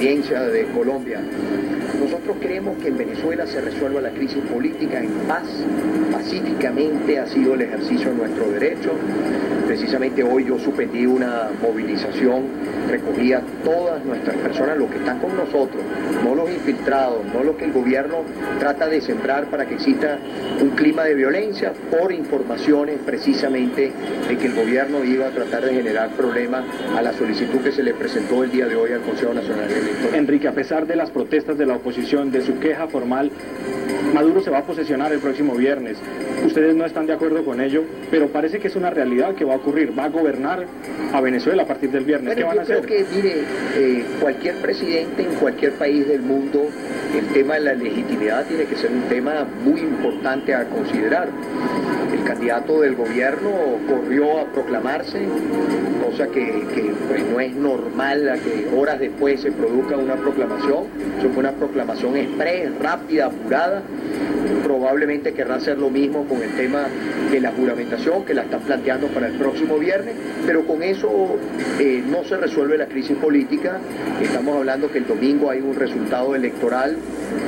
independencia de Colombia. Nosotros queremos que en Venezuela se resuelva la crisis política en paz, pacíficamente, ha sido el ejercicio de nuestro derecho. Precisamente hoy yo suspendí una movilización, recogí a todas nuestras personas, los que están con nosotros, no los infiltrados, no los que el gobierno trata de sembrar para que exista un clima de violencia, por informaciones precisamente de que el gobierno iba a tratar de generar problemas a la solicitud que se le presentó el día de hoy al Consejo Nacional Electoral. Enrique, a pesar de las protestas de la oposición, de su queja formal, Maduro se va a posesionar el próximo viernes. Ustedes no están de acuerdo con ello, pero parece que es una realidad que va a ocurrir. Va a gobernar a Venezuela a partir del viernes. ¿Qué van a hacer? Yo creo que, mire, cualquier presidente en cualquier país del mundo, el tema de la legitimidad tiene que ser un tema muy importante a considerar. El candidato del gobierno corrió a proclamarse, cosa que pues, no es normal a que horas después se produzca una proclamación. Eso fue una proclamación express, rápida, apurada. Probablemente querrá hacer lo mismo con el tema de la juramentación, que la están planteando para el próximo viernes, pero con eso no se resuelve la crisis política. Estamos hablando que el domingo hay un resultado electoral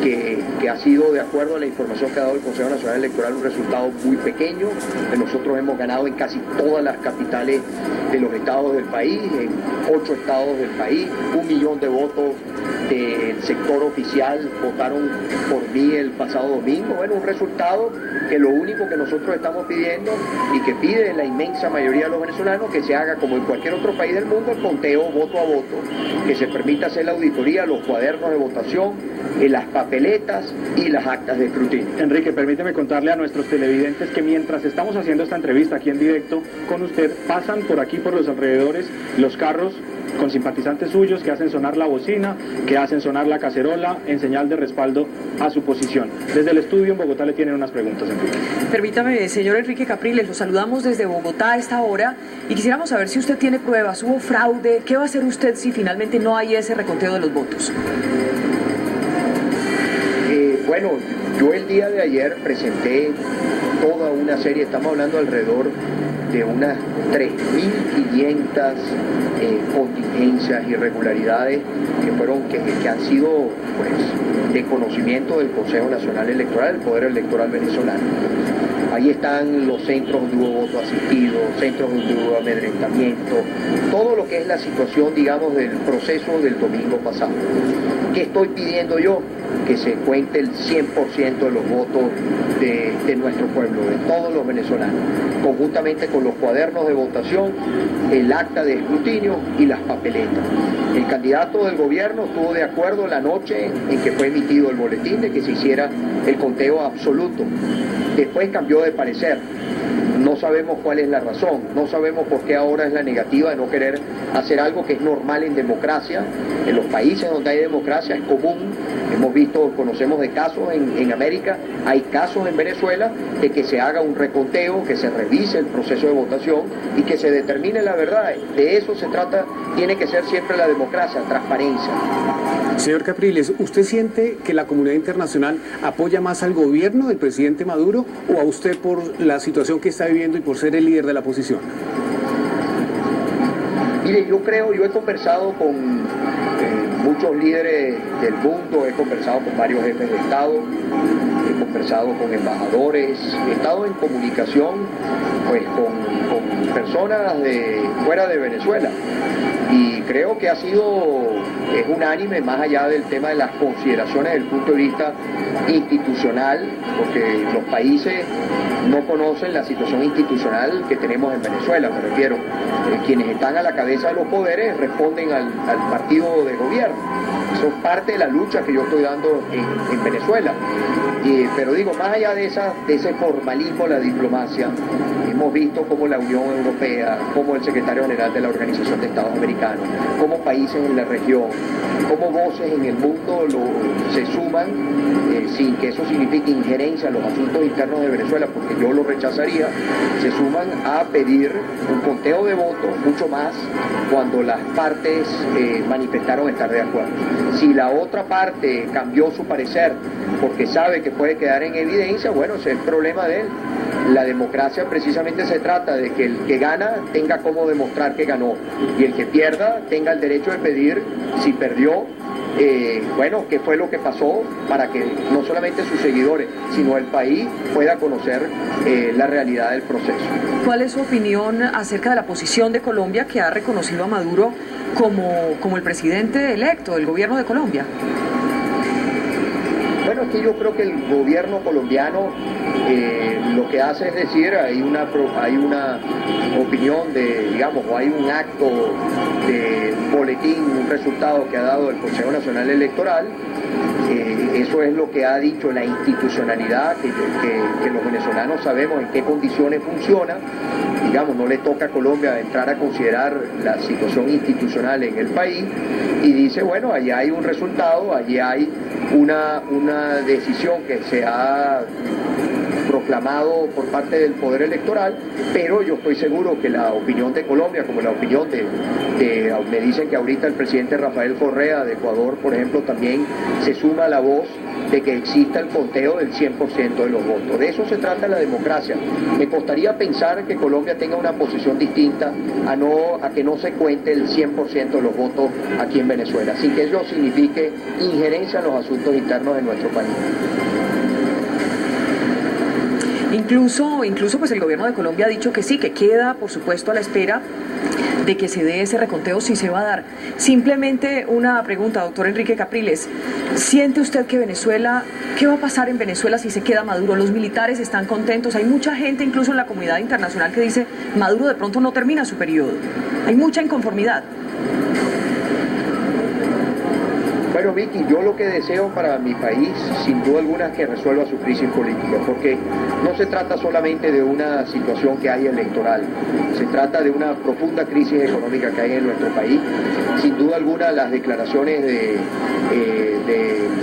que ha sido, de acuerdo a la información que ha dado el Consejo Nacional Electoral, un resultado muy pequeño. Nosotros hemos ganado en casi todas las capitales de los estados del país, en 8 estados del país, 1 millón de votos del sector oficial votaron por mí el pasado domingo. Bueno, un resultado que lo único que nosotros estamos pidiendo y que pide la inmensa mayoría de los venezolanos, que se haga como en cualquier otro país del mundo, el conteo voto a voto, que se permita hacer la auditoría, los cuadernos de votación, las papeletas y las actas de escrutinio. Enrique, permíteme contarle a nuestros televidentes que mientras estamos haciendo esta entrevista aquí en directo con usted, pasan por aquí, por los alrededores, los carros con simpatizantes suyos que hacen sonar la bocina, que hacen sonar la cacerola en señal de respaldo a su posición. Desde el estudio en Bogotá le tienen unas preguntas, Enrique. Permítame, señor Enrique Capriles, lo saludamos desde Bogotá a esta hora y quisiéramos saber si usted tiene pruebas, hubo fraude, ¿qué va a hacer usted si finalmente no hay ese reconteo de los votos? Bueno, yo el día de ayer presenté toda una serie, estamos hablando alrededor de unas 3.500 contingencias, irregularidades que han sido pues, de conocimiento del Consejo Nacional Electoral, el Poder Electoral venezolano. Ahí están los centros donde hubo voto asistido, centros donde hubo amedrentamiento, todo lo que es la situación, digamos, del proceso del domingo pasado. ¿Qué estoy pidiendo yo? Que se cuente el 100% de los votos de nuestro pueblo, de todos los venezolanos, conjuntamente con los cuadernos de votación, el acta de escrutinio y las papeletas. El candidato del gobierno estuvo de acuerdo la noche en que fue emitido el boletín de que se hiciera el conteo absoluto. Después cambió de parecer. No sabemos cuál es la razón, no sabemos por qué ahora es la negativa de no querer hacer algo que es normal en democracia. En los países donde hay democracia es común, hemos visto, conocemos de casos en América, hay casos en Venezuela de que se haga un reconteo, que se revise el proceso de votación y que se determine la verdad. De eso se trata, tiene que ser siempre la democracia, transparencia. Señor Capriles, ¿usted siente que la comunidad internacional apoya más al gobierno del presidente Maduro o a usted por la situación que está viviendo y por ser el líder de la oposición? Mire, yo he conversado con muchos líderes del mundo, he conversado con varios jefes de Estado, he conversado con embajadores, he estado en comunicación pues con personas de fuera de Venezuela. Y creo que es unánime, más allá del tema de las consideraciones desde el punto de vista institucional, porque los países no conocen la situación institucional que tenemos en Venezuela, me refiero. Quienes están a la cabeza de los poderes responden al partido de gobierno. Eso es parte de la lucha que yo estoy dando en Venezuela. Pero digo, más allá de ese formalismo, la diplomacia, hemos visto cómo la Unión Europea, como el secretario general de la Organización de Estados Americanos, como países en la región, como voces en el mundo se suman, sin que eso signifique injerencia en los asuntos internos de Venezuela, porque yo lo rechazaría, se suman a pedir un conteo de votos, mucho más cuando las partes manifestaron estar de acuerdo. Si la otra parte cambió su parecer porque sabe que puede quedar en evidencia, bueno, ese es el problema de él. La democracia precisamente se trata de que el que gana tenga cómo demostrar que ganó y el que pierda tenga el derecho de pedir, si perdió, bueno, qué fue lo que pasó para que no solamente sus seguidores, sino el país pueda conocer la realidad del proceso. ¿Cuál es su opinión acerca de la posición de Colombia, que ha reconocido a Maduro como el presidente electo del gobierno de Colombia? Bueno, es que yo creo que el gobierno colombiano lo que hace es decir, hay una opinión o hay un acto de boletín, un resultado que ha dado el Consejo Nacional Electoral. Eso es lo que ha dicho la institucionalidad, que los venezolanos sabemos en qué condiciones funciona. No le toca a Colombia entrar a considerar la situación institucional en el país, y dice, bueno, allí hay un resultado, allí hay una decisión que se ha proclamado por parte del Poder Electoral, pero yo estoy seguro que la opinión de Colombia, como la opinión me dicen que ahorita el presidente Rafael Correa de Ecuador, por ejemplo, también se suma a la voz de que exista el conteo del 100% de los votos. De eso se trata la democracia. Me costaría pensar que Colombia tenga una posición distinta a que no se cuente el 100% de los votos aquí en Venezuela, sin que ello signifique injerencia en los asuntos internos de nuestro país. Incluso pues el gobierno de Colombia ha dicho que sí, que queda por supuesto a la espera de que se dé ese reconteo, si se va a dar. Simplemente una pregunta, doctor Enrique Capriles. ¿Siente usted que qué va a pasar en Venezuela si se queda Maduro? Los militares están contentos, hay mucha gente incluso en la comunidad internacional que dice Maduro de pronto no termina su periodo. Hay mucha inconformidad. Bueno, Vicky, yo lo que deseo para mi país, sin duda alguna, es que resuelva su crisis política, porque no se trata solamente de una situación que hay electoral, se trata de una profunda crisis económica que hay en nuestro país. Sin duda alguna, las declaraciones del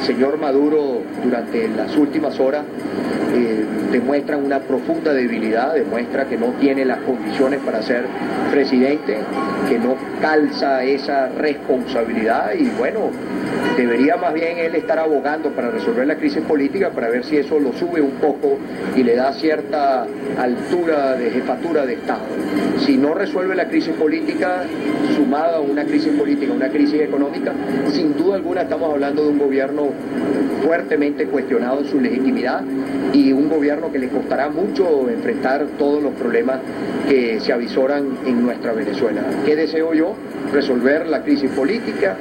señor Maduro durante las últimas horas demuestran una profunda debilidad, demuestra que no tiene las condiciones para ser presidente, que no calza esa responsabilidad, y bueno, debería más bien él estar abogando para resolver la crisis política, para ver si eso lo sube un poco y le da cierta altura de jefatura de Estado. Si no resuelve la crisis política, sumada a una crisis política, una crisis económica, sin duda alguna estamos hablando de un gobierno fuertemente cuestionado en su legitimidad, y un gobierno que le costará mucho enfrentar todos los problemas que se avisoran en nuestra Venezuela. ¿Qué deseo yo? Resolver la crisis política,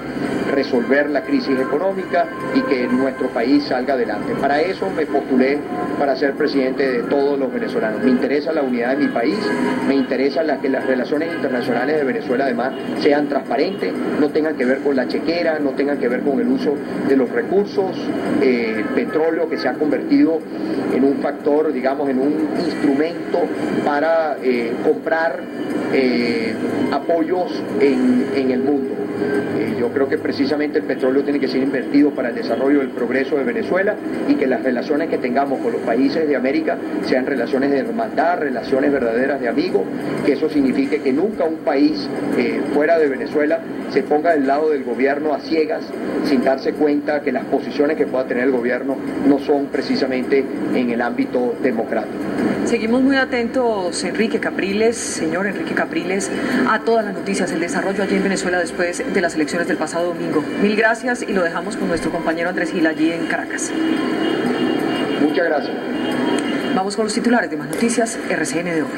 resolver la crisis económica y que nuestro país salga adelante. Para eso me postulé para ser presidente de todos los venezolanos. Me interesa la unidad de mi país, me interesa que las relaciones internacionales de Venezuela además sean transparentes, no tengan que ver con la chequera, no tengan que ver con el uso de los recursos, el petróleo que se ha convertido en un factor, en un instrumento para comprar apoyos en el mundo. Yo creo que precisamente el petróleo tiene que ser invertido para el desarrollo del progreso de Venezuela, y que las relaciones que tengamos con los países de América sean relaciones de hermandad, relaciones verdaderas de amigos, que eso signifique que nunca un país fuera de Venezuela se ponga del lado del gobierno a ciegas, sin darse cuenta que las posiciones que pueda tener el gobierno no son precisamente en el ámbito democrático. Seguimos muy atentos, señor Enrique Capriles, a todas las noticias, el desarrollo allí en Venezuela después de las elecciones del pasado domingo. Mil gracias, y lo dejamos con nuestro compañero Andrés Gil allí en Caracas. Muchas gracias. Vamos con los titulares de Más Noticias, RCN de hoy.